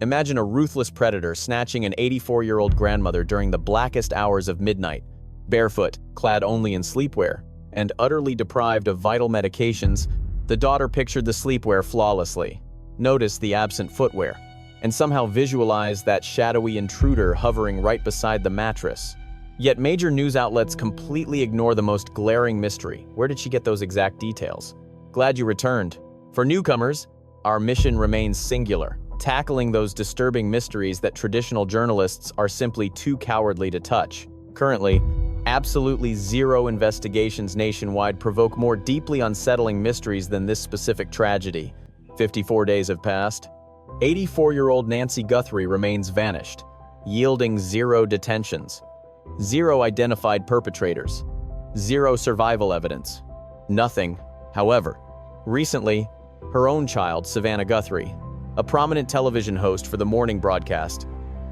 Imagine a ruthless predator snatching an 84-year-old grandmother during the blackest hours of midnight, barefoot, clad only in sleepwear, and utterly deprived of vital medications. The daughter pictured the sleepwear flawlessly, noticed the absent footwear, and somehow visualized that shadowy intruder hovering right beside the mattress. Yet major news outlets completely ignore the most glaring mystery. Where did she get those exact details? Glad you returned. For newcomers, our mission remains singular, tackling those disturbing mysteries that traditional journalists are simply too cowardly to touch. Currently, absolutely zero investigations nationwide provoke more deeply unsettling mysteries than this specific tragedy. 54 days have passed. 84-year-old Nancy Guthrie remains vanished, yielding zero detentions, zero identified perpetrators, zero survival evidence. Nothing, however. Recently, her own child, Savannah Guthrie, a prominent television host for the morning broadcast,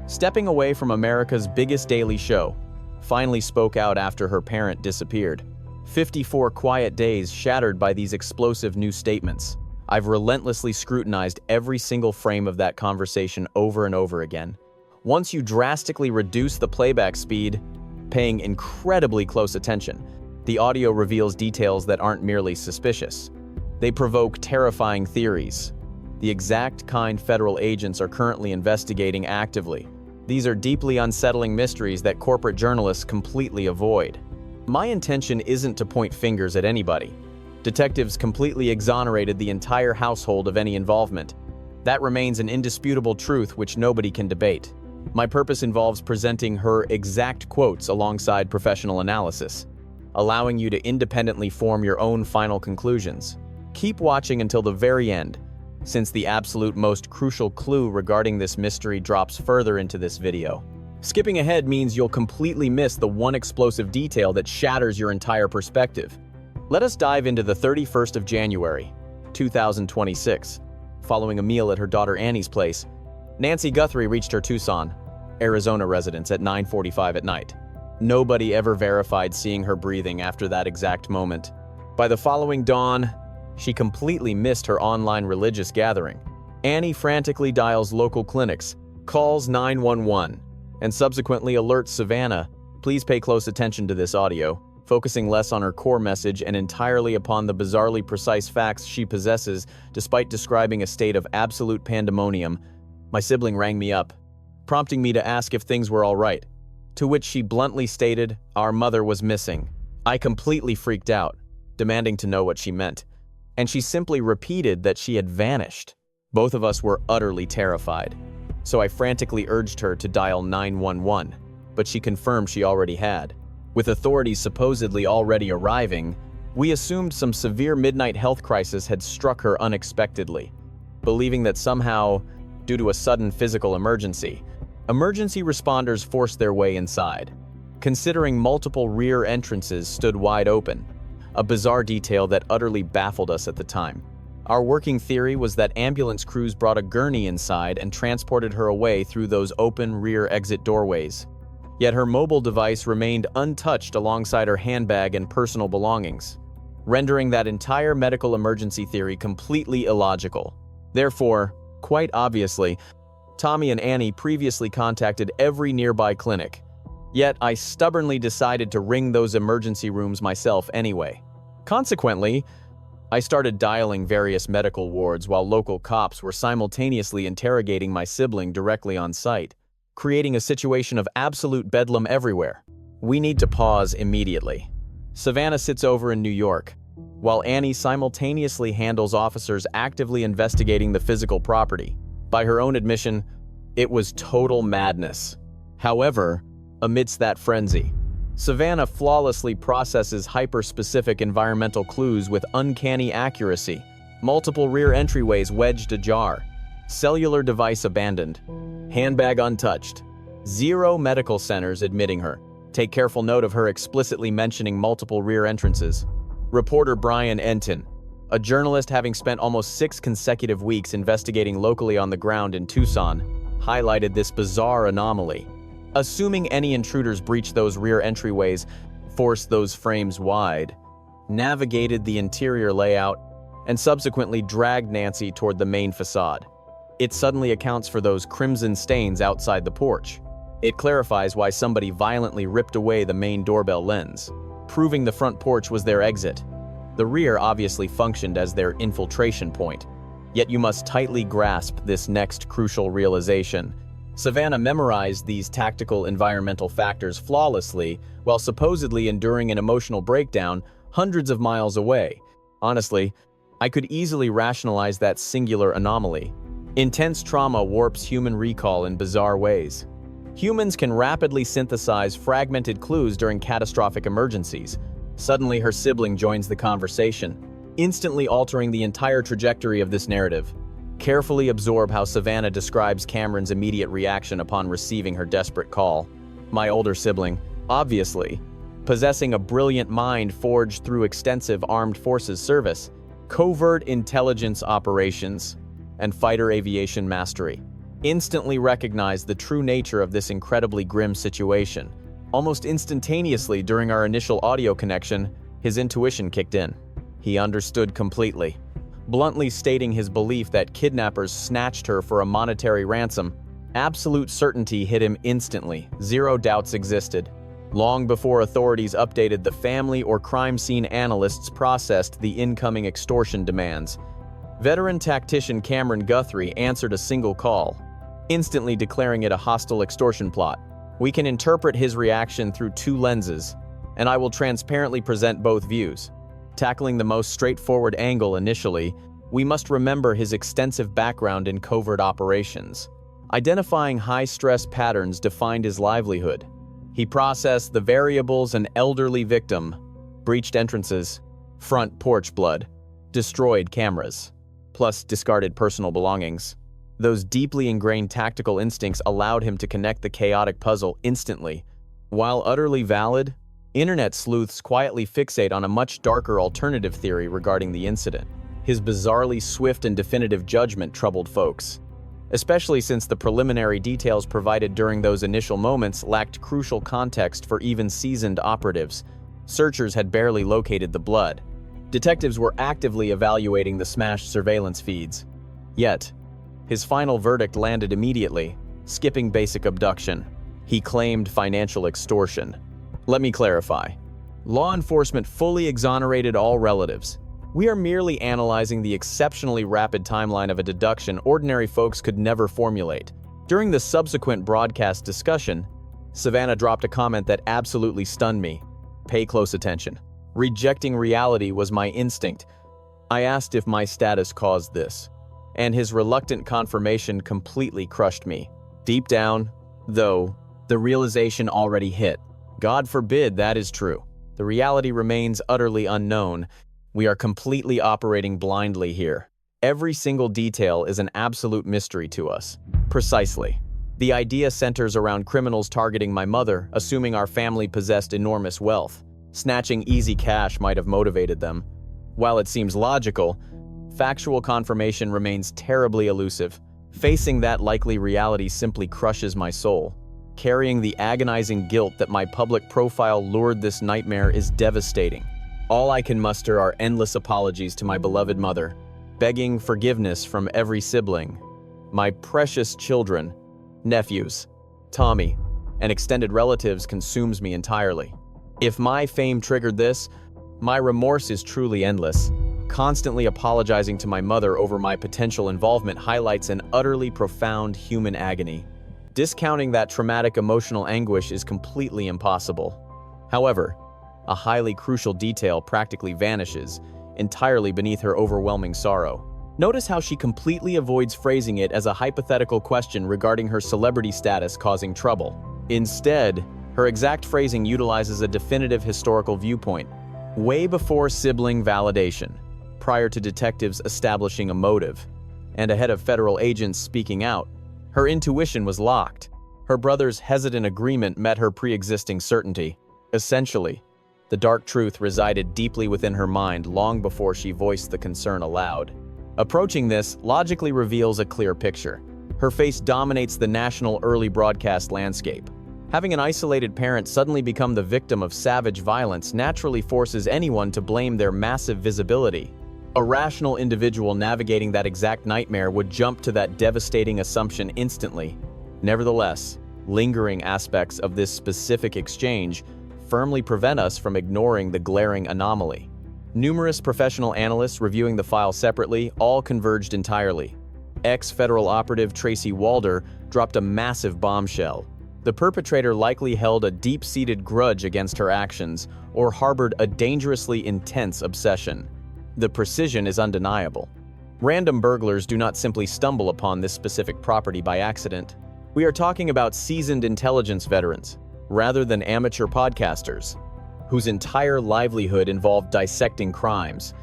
stepping away from America's biggest daily show, finally spoke out after her parent disappeared. 54 quiet days shattered by these explosive new statements. I've relentlessly scrutinized every single frame of that conversation over and over again. Once you drastically reduce the playback speed, paying incredibly close attention, the audio reveals details that aren't merely suspicious. They provoke terrifying theories, the exact kind federal agents are currently investigating actively. These are deeply unsettling mysteries that corporate journalists completely avoid. My intention isn't to point fingers at anybody. Detectives completely exonerated the entire household of any involvement. That remains an indisputable truth which nobody can debate. My purpose involves presenting her exact quotes alongside professional analysis, allowing you to independently form your own final conclusions. Keep watching until the very end, since the absolute most crucial clue regarding this mystery drops further into this video. Skipping ahead means you'll completely miss the one explosive detail that shatters your entire perspective. Let us dive into the 31st of January, 2026. Following a meal at her daughter Annie's place, Nancy Guthrie reached her Tucson, Arizona residence at 9:45 at night. Nobody ever verified seeing her breathing after that exact moment. By the following dawn, she completely missed her online religious gathering. Annie frantically dials local clinics, calls 911, and subsequently alerts Savannah. Please pay close attention to this audio, focusing less on her core message and entirely upon the bizarrely precise facts she possesses despite describing a state of absolute pandemonium. My sibling rang me up, prompting me to ask if things were all right, to which she bluntly stated our mother was missing. I completely freaked out, demanding to know what she meant, and she simply repeated that she had vanished. Both of us were utterly terrified, so I frantically urged her to dial 911, but she confirmed she already had. With authorities supposedly already arriving, we assumed some severe midnight health crisis had struck her unexpectedly, believing that somehow, due to a sudden physical emergency responders forced their way inside, considering multiple rear entrances stood wide open, a bizarre detail that utterly baffled us at the time. Our working theory was that ambulance crews brought a gurney inside and transported her away through those open rear exit doorways. Yet her mobile device remained untouched alongside her handbag and personal belongings, rendering that entire medical emergency theory completely illogical. Therefore, quite obviously, Tommy and Annie previously contacted every nearby clinic. Yet I stubbornly decided to ring those emergency rooms myself anyway. Consequently, I started dialing various medical wards while local cops were simultaneously interrogating my sibling directly on site, creating a situation of absolute bedlam everywhere. We need to pause immediately. Savannah sits over in New York, while Annie simultaneously handles officers actively investigating the physical property. By her own admission, it was total madness. However, amidst that frenzy, Savannah flawlessly processes hyper-specific environmental clues with uncanny accuracy. Multiple rear entryways wedged ajar, cellular device abandoned, handbag untouched, zero medical centers admitting her. Take careful note of her explicitly mentioning multiple rear entrances. Reporter Brian Enton, a journalist having spent almost 6 consecutive weeks investigating locally on the ground in Tucson, highlighted this bizarre anomaly. Assuming any intruders breached those rear entryways, forced those frames wide, navigated the interior layout, and subsequently dragged Nancy toward the main facade. It suddenly accounts for those crimson stains outside the porch. It clarifies why somebody violently ripped away the main doorbell lens, proving the front porch was their exit. The rear obviously functioned as their infiltration point. Yet you must tightly grasp this next crucial realization. Savannah memorized these tactical environmental factors flawlessly while supposedly enduring an emotional breakdown hundreds of miles away. Honestly, I could easily rationalize that singular anomaly. Intense trauma warps human recall in bizarre ways. Humans can rapidly synthesize fragmented clues during catastrophic emergencies. Suddenly, her sibling joins the conversation, instantly altering the entire trajectory of this narrative. Carefully absorb how Savannah describes Cameron's immediate reaction upon receiving her desperate call. My older sibling, obviously, possessing a brilliant mind forged through extensive armed forces service, covert intelligence operations, and fighter aviation mastery, instantly recognized the true nature of this incredibly grim situation. Almost instantaneously during our initial audio connection, his intuition kicked in. He understood completely, bluntly stating his belief that kidnappers snatched her for a monetary ransom. Absolute certainty hit him instantly. Zero doubts existed. Long before authorities updated the family or crime scene analysts processed the incoming extortion demands. Veteran tactician Cameron Guthrie answered a single call, instantly declaring it a hostile extortion plot. We can interpret his reaction through two lenses, and I will transparently present both views. Tackling the most straightforward angle initially, we must remember his extensive background in covert operations. Identifying high-stress patterns defined his livelihood. He processed the variables: an elderly victim, breached entrances, front porch blood, destroyed cameras, plus discarded personal belongings. Those deeply ingrained tactical instincts allowed him to connect the chaotic puzzle instantly. While utterly valid, internet sleuths quietly fixate on a much darker alternative theory regarding the incident. His bizarrely swift and definitive judgment troubled folks, especially since the preliminary details provided during those initial moments lacked crucial context for even seasoned operatives. Searchers had barely located the blood. Detectives were actively evaluating the smashed surveillance feeds. Yet, his final verdict landed immediately, skipping basic abduction. He claimed financial extortion. Let me clarify. Law enforcement fully exonerated all relatives. We are merely analyzing the exceptionally rapid timeline of a deduction ordinary folks could never formulate. During the subsequent broadcast discussion, Savannah dropped a comment that absolutely stunned me. Pay close attention. Rejecting reality was my instinct. I asked if my status caused this, and his reluctant confirmation completely crushed me. Deep down, though, the realization already hit. God forbid that is true. The reality remains utterly unknown. We are completely operating blindly here. Every single detail is an absolute mystery to us. Precisely. The idea centers around criminals targeting my mother, assuming our family possessed enormous wealth. Snatching easy cash might have motivated them. While it seems logical, factual confirmation remains terribly elusive. Facing that likely reality simply crushes my soul. Carrying the agonizing guilt that my public profile lured this nightmare is devastating. All I can muster are endless apologies to my beloved mother, begging forgiveness from every sibling, my precious children, nephews, Tommy, and extended relatives consumes me entirely. If my fame triggered this, my remorse is truly endless. Constantly apologizing to my mother over my potential involvement highlights an utterly profound human agony. Discounting that traumatic emotional anguish is completely impossible. However, a highly crucial detail practically vanishes, entirely beneath her overwhelming sorrow. Notice how she completely avoids phrasing it as a hypothetical question regarding her celebrity status causing trouble. Instead, her exact phrasing utilizes a definitive historical viewpoint, way before sibling validation, prior to detectives establishing a motive, and ahead of federal agents speaking out. Her intuition was locked. Her brother's hesitant agreement met her pre-existing certainty. Essentially, the dark truth resided deeply within her mind long before she voiced the concern aloud. Approaching this logically reveals a clear picture. Her face dominates the national early broadcast landscape. Having an isolated parent suddenly become the victim of savage violence naturally forces anyone to blame their massive visibility. A rational individual navigating that exact nightmare would jump to that devastating assumption instantly. Nevertheless, lingering aspects of this specific exchange firmly prevent us from ignoring the glaring anomaly. Numerous professional analysts reviewing the file separately all converged entirely. Ex-federal operative Tracy Walder dropped a massive bombshell. The perpetrator likely held a deep-seated grudge against her actions or harbored a dangerously intense obsession. The precision is undeniable. Random burglars do not simply stumble upon this specific property by accident. We are talking about seasoned intelligence veterans, rather than amateur podcasters, whose entire livelihood involved dissecting crimes.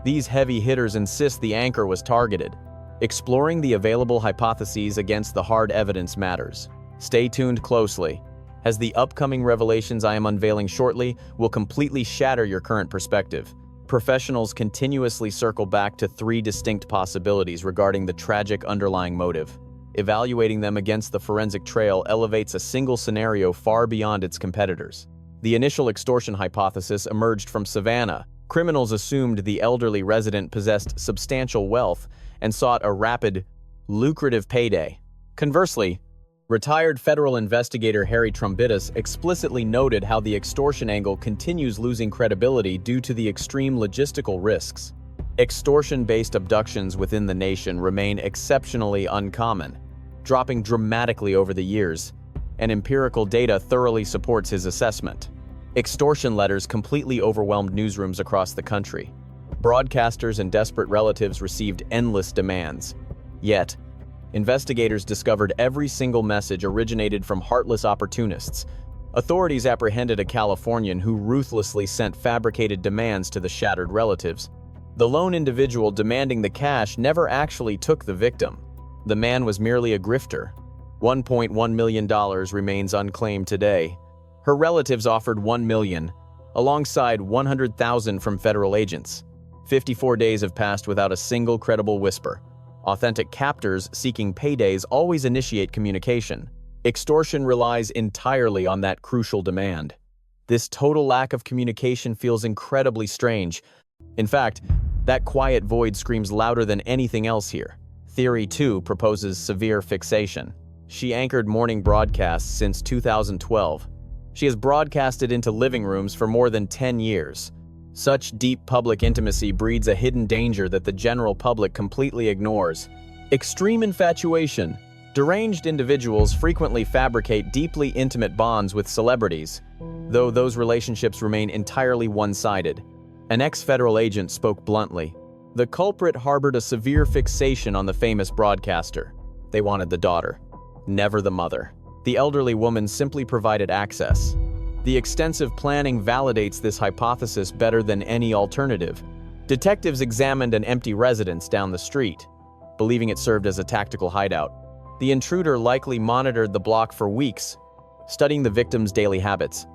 These heavy hitters insist the anchor was targeted. Exploring the available hypotheses against the hard evidence matters. Stay tuned closely, as the upcoming revelations I am unveiling shortly will completely shatter your current perspective. Professionals continuously circle back to three distinct possibilities regarding the tragic underlying motive. Evaluating them against the forensic trail elevates a single scenario far beyond its competitors. The initial extortion hypothesis emerged from Savannah. Criminals assumed the elderly resident possessed substantial wealth and sought a rapid, lucrative payday. Conversely, retired federal investigator Harry Trumbitis explicitly noted how the extortion angle continues losing credibility due to the extreme logistical risks. Extortion-based abductions within the nation remain exceptionally uncommon, dropping dramatically over the years, and empirical data thoroughly supports his assessment. Extortion letters completely overwhelmed newsrooms across the country. Broadcasters and desperate relatives received endless demands. Yet, investigators discovered every single message originated from heartless opportunists. Authorities apprehended a Californian who ruthlessly sent fabricated demands to the shattered relatives. The lone individual demanding the cash never actually took the victim. The man was merely a grifter. $1.1 million remains unclaimed today. Her relatives offered $1 million, alongside $100,000 from federal agents. 54 days have passed without a single credible whisper. Authentic captors seeking paydays always initiate communication. Extortion relies entirely on that crucial demand. This total lack of communication feels incredibly strange. In fact, that quiet void screams louder than anything else here. Theory 2 proposes severe fixation. She anchored morning broadcasts since 2012. She has broadcasted into living rooms for more than 10 years. Such deep public intimacy breeds a hidden danger that the general public completely ignores. Extreme infatuation. Deranged individuals frequently fabricate deeply intimate bonds with celebrities, though those relationships remain entirely one-sided. An ex-federal agent spoke bluntly. The culprit harbored a severe fixation on the famous broadcaster. They wanted the daughter, never the mother. The elderly woman simply provided access. The extensive planning validates this hypothesis better than any alternative. Detectives examined an empty residence down the street, believing it served as a tactical hideout. The intruder likely monitored the block for weeks, studying the victim's daily habits.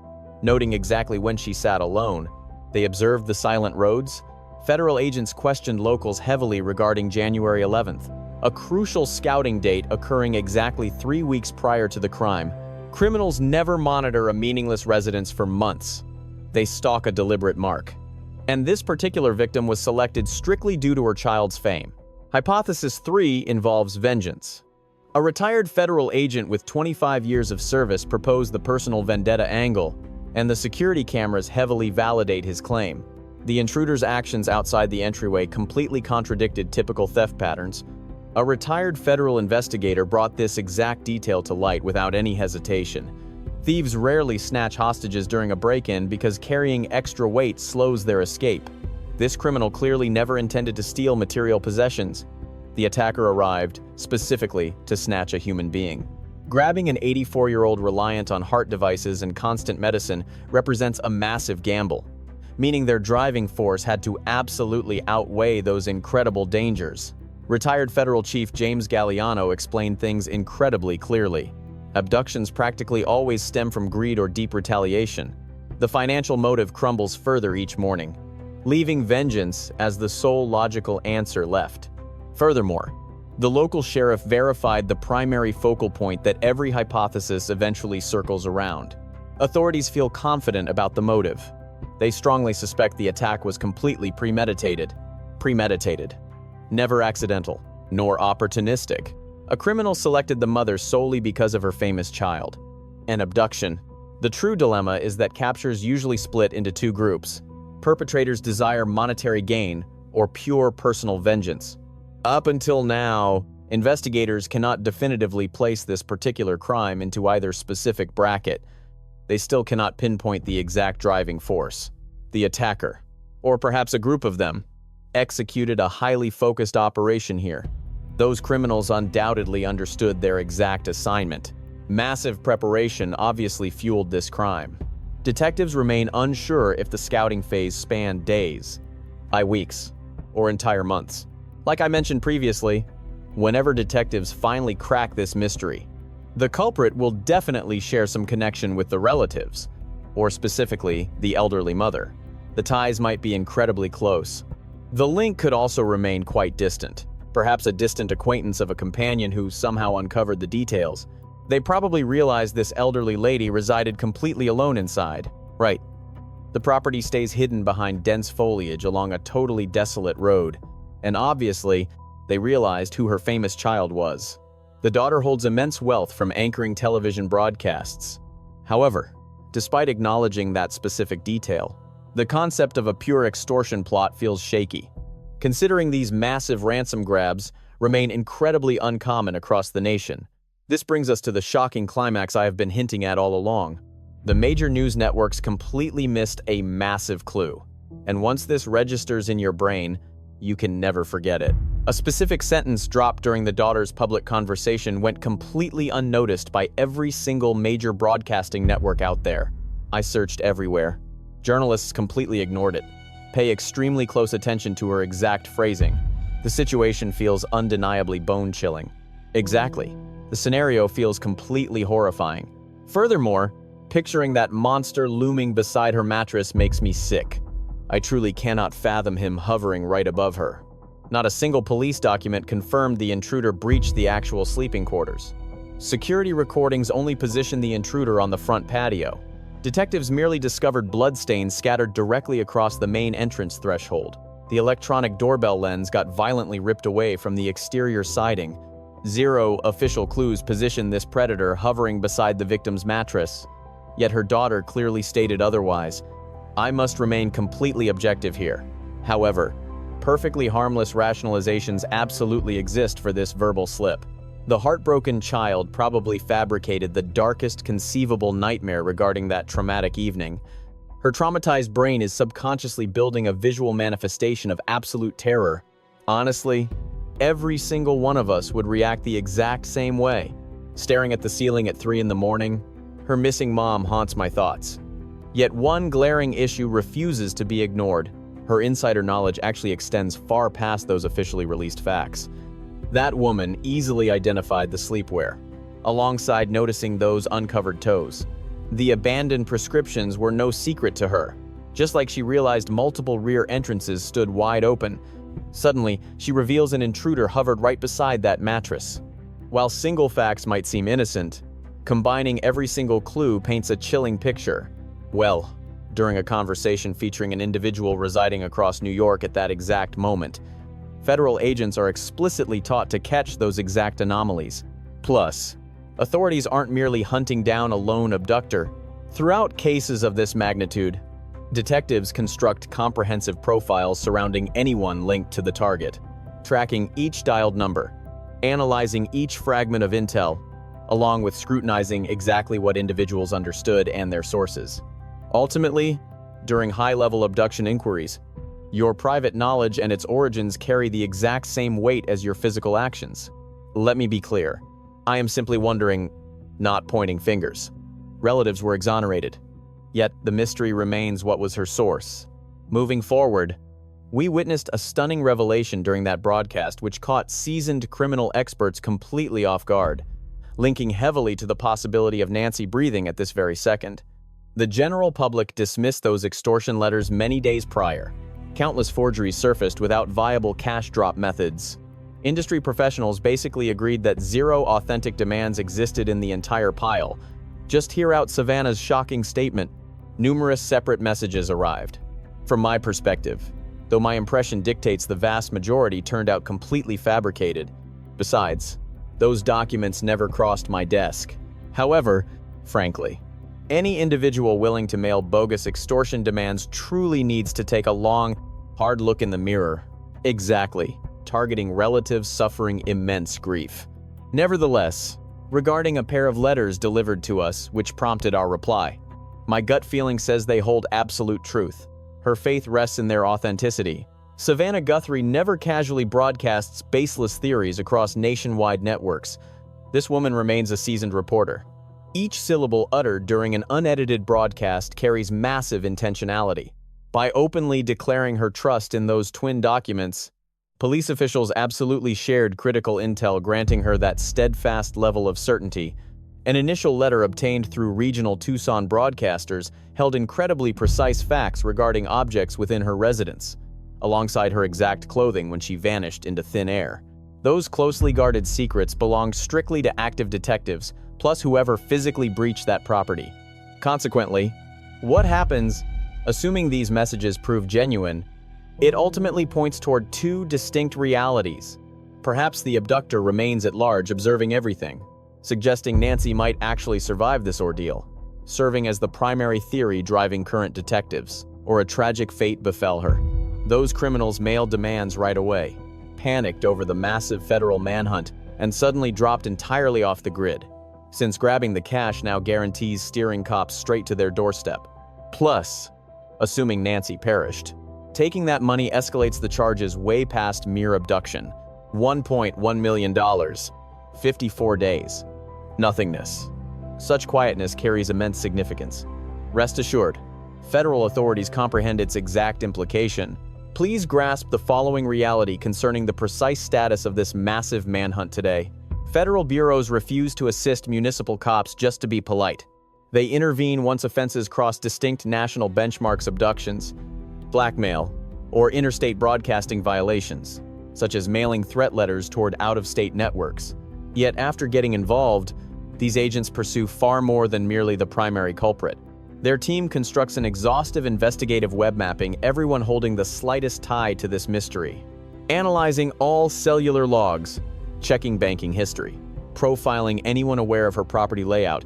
Noting exactly when she sat alone, they observed the silent roads. Federal agents questioned locals heavily regarding January 11th, a crucial scouting date occurring exactly 3 weeks prior to the crime. Criminals never monitor a meaningless residence for months. They stalk a deliberate mark. And this particular victim was selected strictly due to her child's fame. Hypothesis 3 involves vengeance. A retired federal agent with 25 years of service proposed the personal vendetta angle, and the security cameras heavily validate his claim. The intruder's actions outside the entryway completely contradicted typical theft patterns. A retired federal investigator brought this exact detail to light without any hesitation. Thieves rarely snatch hostages during a break-in because carrying extra weight slows their escape. This criminal clearly never intended to steal material possessions. The attacker arrived, specifically, to snatch a human being. Grabbing an 84-year-old reliant on heart devices and constant medicine represents a massive gamble, meaning their driving force had to absolutely outweigh those incredible dangers. Retired Federal Chief James Galliano explained things incredibly clearly. Abductions practically always stem from greed or deep retaliation. The financial motive crumbles further each morning, leaving vengeance as the sole logical answer left. Furthermore, the local sheriff verified the primary focal point that every hypothesis eventually circles around. Authorities feel confident about the motive. They strongly suspect the attack was completely premeditated. premeditated, never accidental, nor opportunistic. A criminal selected the mother solely because of her famous child. An abduction. The true dilemma is that captures usually split into two groups. Perpetrators desire monetary gain or pure personal vengeance. Up until now, investigators cannot definitively place this particular crime into either specific bracket. They still cannot pinpoint the exact driving force. The attacker, or perhaps a group of them, executed a highly focused operation here. Those criminals undoubtedly understood their exact assignment. Massive preparation obviously fueled this crime. Detectives remain unsure if the scouting phase spanned days, weeks, or entire months. Like I mentioned previously, whenever detectives finally crack this mystery, the culprit will definitely share some connection with the relatives, or specifically, the elderly mother. The ties might be incredibly close. The link could also remain quite distant, perhaps a distant acquaintance of a companion who somehow uncovered the details. They probably realized this elderly lady resided completely alone inside. Right. The property stays hidden behind dense foliage along a totally desolate road, and obviously, they realized who her famous child was. The daughter holds immense wealth from anchoring television broadcasts. However, despite acknowledging that specific detail, the concept of a pure extortion plot feels shaky, considering these massive ransom grabs remain incredibly uncommon across the nation. This brings us to the shocking climax I have been hinting at all along. The major news networks completely missed a massive clue, and once this registers in your brain, you can never forget it. A specific sentence dropped during the daughter's public conversation went completely unnoticed by every single major broadcasting network out there. I searched everywhere. Journalists completely ignored it. Pay extremely close attention to her exact phrasing. The situation feels undeniably bone-chilling. Exactly. The scenario feels completely horrifying. Furthermore, picturing that monster looming beside her mattress makes me sick. I truly cannot fathom him hovering right above her. Not a single police document confirmed the intruder breached the actual sleeping quarters. Security recordings only position the intruder on the front patio. Detectives merely discovered bloodstains scattered directly across the main entrance threshold. The electronic doorbell lens got violently ripped away from the exterior siding. Zero official clues position this predator hovering beside the victim's mattress. Yet her daughter clearly stated otherwise. I must remain completely objective here. However, perfectly harmless rationalizations absolutely exist for this verbal slip. The heartbroken child probably fabricated the darkest conceivable nightmare regarding that traumatic evening. Her traumatized brain is subconsciously building a visual manifestation of absolute terror. Honestly, every single one of us would react the exact same way. Staring at the ceiling at 3 in the morning, her missing mom haunts my thoughts. Yet one glaring issue refuses to be ignored. Her insider knowledge actually extends far past those officially released facts. That woman easily identified the sleepwear, alongside noticing those uncovered toes. The abandoned prescriptions were no secret to her, just like she realized multiple rear entrances stood wide open. Suddenly, she reveals an intruder hovered right beside that mattress. While single facts might seem innocent, combining every single clue paints a chilling picture. Well, during a conversation featuring an individual residing across New York at that exact moment, federal agents are explicitly taught to catch those exact anomalies. Plus, authorities aren't merely hunting down a lone abductor. Throughout cases of this magnitude, detectives construct comprehensive profiles surrounding anyone linked to the target, tracking each dialed number, analyzing each fragment of intel, along with scrutinizing exactly what individuals understood and their sources. Ultimately, during high-level abduction inquiries, your private knowledge and its origins carry the exact same weight as your physical actions. Let me be clear. I am simply wondering, not pointing fingers. Relatives were exonerated. Yet the mystery remains what was her source. Moving forward, we witnessed a stunning revelation during that broadcast which caught seasoned criminal experts completely off guard, linking heavily to the possibility of Nancy breathing at this very second. The general public dismissed those extortion letters many days prior. Countless forgeries surfaced without viable cash drop methods. Industry professionals basically agreed that 0 authentic demands existed in the entire pile. Just hear out Savannah's shocking statement. Numerous separate messages arrived. From my perspective, though my impression dictates the vast majority turned out completely fabricated. Besides, those documents never crossed my desk. However, frankly, any individual willing to mail bogus extortion demands truly needs to take a long, hard look in the mirror. Exactly, targeting relatives suffering immense grief. Nevertheless, regarding a pair of letters delivered to us which prompted our reply, my gut feeling says they hold absolute truth. Her faith rests in their authenticity. Savannah Guthrie never casually broadcasts baseless theories across nationwide networks. This woman remains a seasoned reporter. Each syllable uttered during an unedited broadcast carries massive intentionality. By openly declaring her trust in those twin documents, police officials absolutely shared critical intel, granting her that steadfast level of certainty. An initial letter obtained through regional Tucson broadcasters held incredibly precise facts regarding objects within her residence, alongside her exact clothing when she vanished into thin air. Those closely guarded secrets belonged strictly to active detectives, plus whoever physically breached that property. Consequently, what happens, assuming these messages prove genuine, it ultimately points toward two distinct realities. Perhaps the abductor remains at large observing everything, suggesting Nancy might actually survive this ordeal, serving as the primary theory driving current detectives, or a tragic fate befell her. Those criminals mailed demands right away, panicked over the massive federal manhunt, and suddenly dropped entirely off the grid, since grabbing the cash now guarantees steering cops straight to their doorstep. Plus, assuming Nancy perished, taking that money escalates the charges way past mere abduction. $1.1 million. 54 days. Nothingness. Such quietness carries immense significance. Rest assured, federal authorities comprehend its exact implication. Please grasp the following reality concerning the precise status of this massive manhunt today. Federal bureaus refuse to assist municipal cops just to be polite. They intervene once offenses cross distinct national benchmarks: abductions, blackmail, or interstate broadcasting violations, such as mailing threat letters toward out-of-state networks. Yet after getting involved, these agents pursue far more than merely the primary culprit. Their team constructs an exhaustive investigative web mapping everyone holding the slightest tie to this mystery, analyzing all cellular logs, checking banking history, profiling anyone aware of her property layout,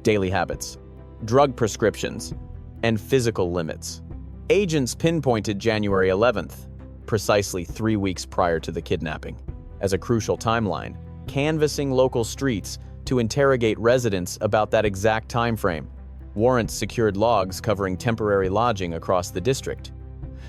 daily habits, drug prescriptions, and physical limits. Agents pinpointed January 11th, precisely 3 weeks prior to the kidnapping, as a crucial timeline, canvassing local streets to interrogate residents about that exact time frame. Warrants secured logs covering temporary lodging across the district.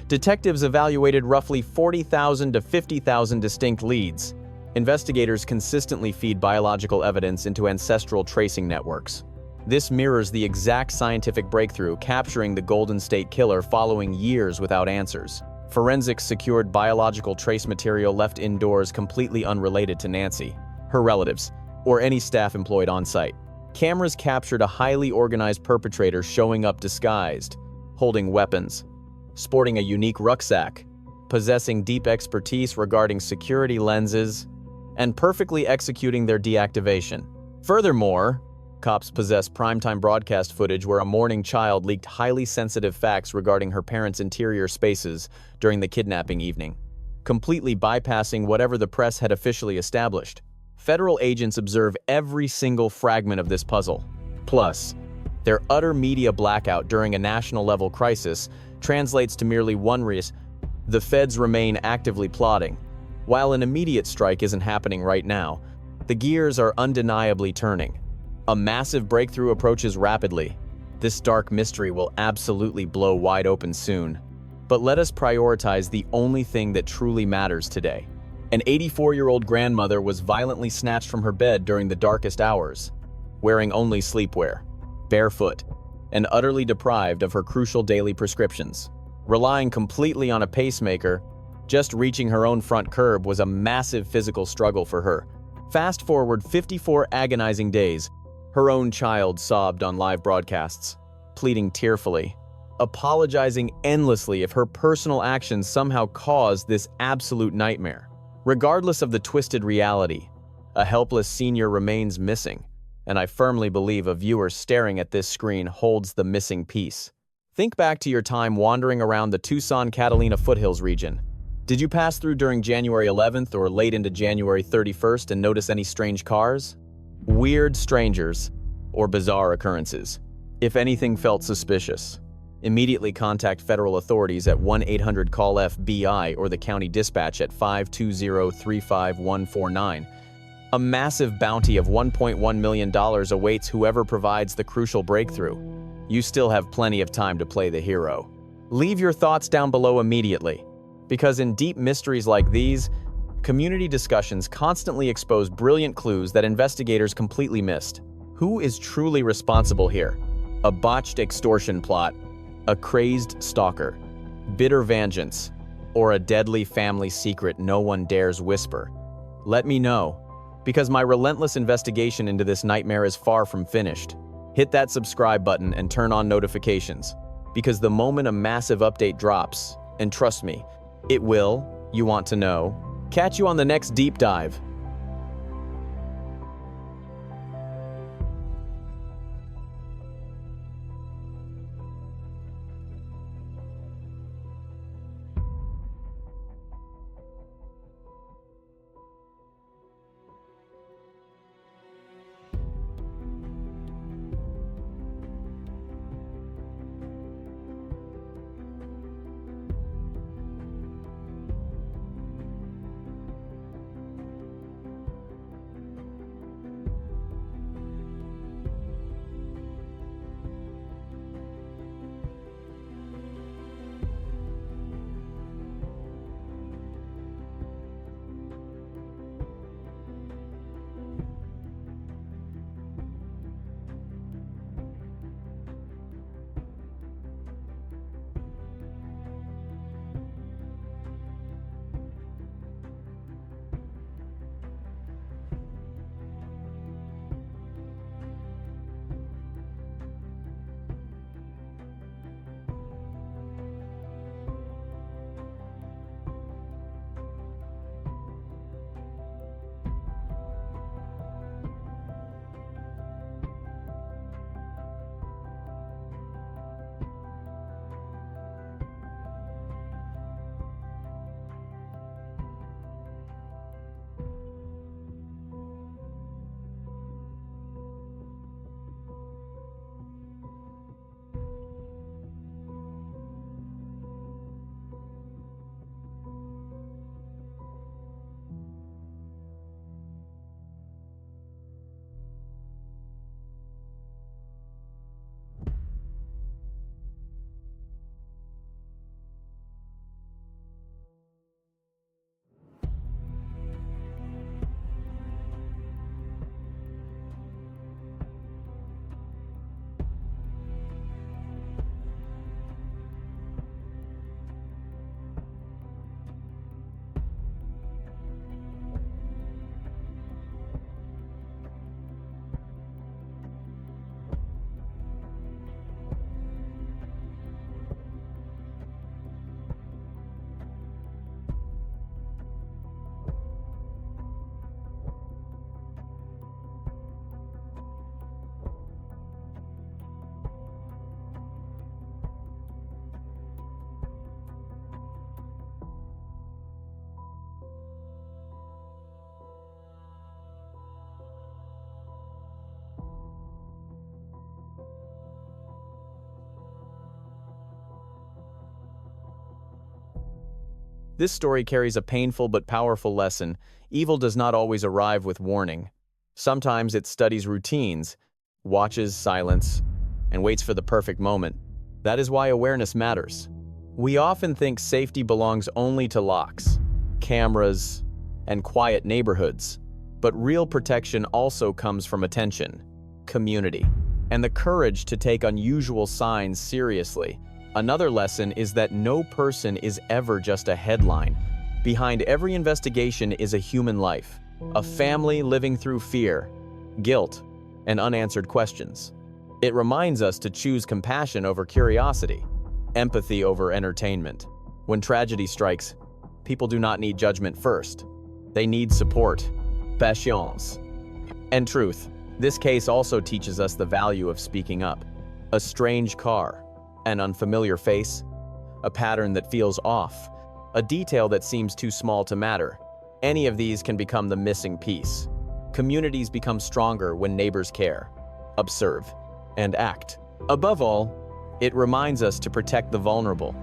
Detectives evaluated roughly 40,000 to 50,000 distinct leads. Investigators consistently feed biological evidence into ancestral tracing networks. This mirrors the exact scientific breakthrough capturing the Golden State Killer following years without answers. Forensics secured biological trace material left indoors completely unrelated to Nancy, her relatives, or any staff employed on site. Cameras captured a highly organized perpetrator showing up disguised, holding weapons, sporting a unique rucksack, possessing deep expertise regarding security lenses, and perfectly executing their deactivation. Furthermore, cops possess primetime broadcast footage where a mourning child leaked highly sensitive facts regarding her parents' interior spaces during the kidnapping evening, completely bypassing whatever the press had officially established. Federal agents observe every single fragment of this puzzle. Plus, their utter media blackout during a national-level crisis translates to merely one reason: the feds remain actively plotting. While an immediate strike isn't happening right now, the gears are undeniably turning. A massive breakthrough approaches rapidly. This dark mystery will absolutely blow wide open soon. But let us prioritize the only thing that truly matters today. An 84-year-old grandmother was violently snatched from her bed during the darkest hours, wearing only sleepwear, barefoot, and utterly deprived of her crucial daily prescriptions. Relying completely on a pacemaker, just reaching her own front curb was a massive physical struggle for her. Fast forward 54 agonizing days, her own child sobbed on live broadcasts, pleading tearfully, apologizing endlessly if her personal actions somehow caused this absolute nightmare. Regardless of the twisted reality, a helpless senior remains missing, and I firmly believe a viewer staring at this screen holds the missing piece. Think back to your time wandering around the Tucson-Catalina foothills region. Did you pass through during January 11th or late into January 31st and notice any strange cars? Weird strangers, or bizarre occurrences? If anything felt suspicious, immediately contact federal authorities at 1-800-CALL-FBI or the county dispatch at 520-35149. A massive bounty of $1.1 million awaits whoever provides the crucial breakthrough. You still have plenty of time to play the hero. Leave your thoughts down below immediately, because in deep mysteries like these, community discussions constantly expose brilliant clues that investigators completely missed. Who is truly responsible here? A botched extortion plot, a crazed stalker, bitter vengeance, or a deadly family secret no one dares whisper? Let me know, because my relentless investigation into this nightmare is far from finished. Hit that subscribe button and turn on notifications, because the moment a massive update drops, and trust me, it will, you want to know. Catch you on the next deep dive. This story carries a painful but powerful lesson. Evil does not always arrive with warning. Sometimes it studies routines, watches silence, and waits for the perfect moment. That is why awareness matters. We often think safety belongs only to locks, cameras, and quiet neighborhoods. But real protection also comes from attention, community, and the courage to take unusual signs seriously. Another lesson is that no person is ever just a headline. Behind every investigation is a human life, a family living through fear, guilt, and unanswered questions. It reminds us to choose compassion over curiosity, empathy over entertainment. When tragedy strikes, people do not need judgment first. They need support, patience, and truth. This case also teaches us the value of speaking up. A strange car, An unfamiliar face, a pattern that feels off, a detail that seems too small to matter. Any of these can become the missing piece. Communities become stronger when neighbors care, observe, and act. Above all, it reminds us to protect the vulnerable,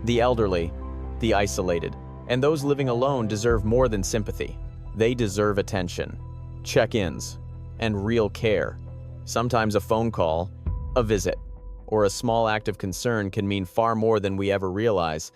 the elderly, the isolated, and those living alone deserve more than sympathy. They deserve attention, check-ins, and real care. Sometimes a phone call, a visit, or a small act of concern can mean far more than we ever realize.